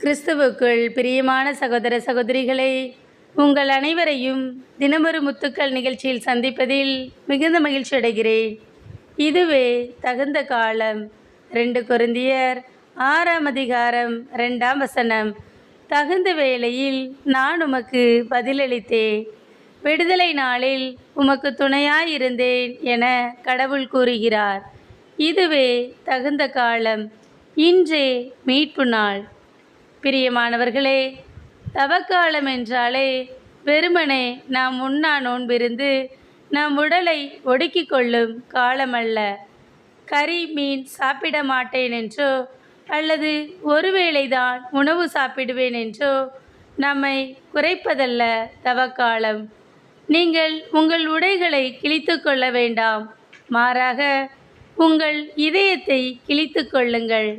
கிறிஸ்துவுக்குள் பிரியமான சகோதர சகோதரிகளே, உங்கள் அனைவரையும் தினமொரு முத்துக்கள் நிகழ்ச்சியில் சந்திப்பதில் மிகுந்த மகிழ்ச்சி அடைகிறேன். இதுவே தகுந்த காலம். 2 கொரிந்தியர் 6ஆம் அதிகாரம் 2ஆம் வசனம். தகுந்த வேளையில் நான் உமக்கு பதிலளித்தேன், விடுதலை நாளில் உமக்கு துணையாயிருந்தேன் என கடவுள் கூறுகிறார். இதுவே தகுந்த காலம். இன்றே மீட்பு நாள். பிரியமானவர்களே, தவக்காலம் என்றாலே வெறுமனே நாம் உண்ணா நோன்பிருந்து நம் உடலை ஒடுக்கிக் கொள்ளும் காலமல்ல. கறி மீன் சாப்பிட மாட்டேன் என்றோ அல்லது ஒருவேளைதான் உணவு சாப்பிடுவேன் என்றோ நம்மை குறைப்பதல்ல தவக்காலம். நீங்கள் உங்கள் உடைகளை கிழித்து கொள்ள வேண்டாம், மாறாக உங்கள் இதயத்தை கிழித்து கொள்ளுங்கள்.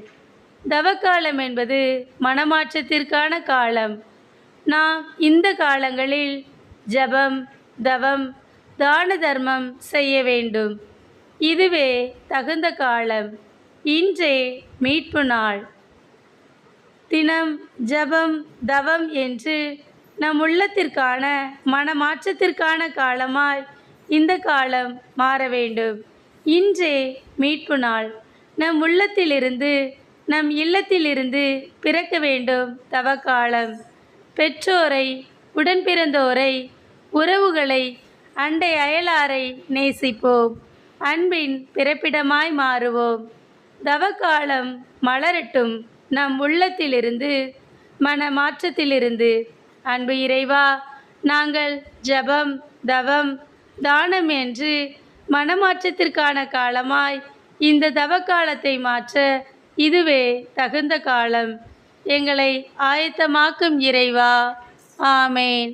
தவக்காலம் என்பது மனமாற்றத்திற்கான காலம். நாம் இந்த காலங்களில் ஜபம், தவம், தான தர்மம் செய்ய வேண்டும். இதுவே தகுந்த காலம். இன்றே மீட்பு நாள். தினம் ஜபம், தவம் என்று நம் உள்ளத்திற்கான மனமாற்றத்திற்கான காலமாய் இந்த காலம் மாற வேண்டும். இன்றே மீட்பு நாள். நம் உள்ளத்திலிருந்து நம் இல்லத்திலிருந்து பிறக்க வேண்டும் தவக்காலம். பெற்றோரை, உடன்பிறந்தோரை, உறவுகளை, அண்டை அயலாரை நேசிப்போம். அன்பின் பிறப்பிடமாய் மாறுவோம். தவக்காலம் மலரட்டும் நம் உள்ளத்திலிருந்து, மனமாற்றத்திலிருந்து. அன்பு இறைவா, நாங்கள் ஜபம், தவம், தானம் என்று மனமாற்றத்திற்கான காலமாய் இந்த தவக்காலத்தை மாற்ற இதுவே தகுந்த காலம். எங்களை ஆயத்தமாக்கும் இறைவா. ஆமேன்.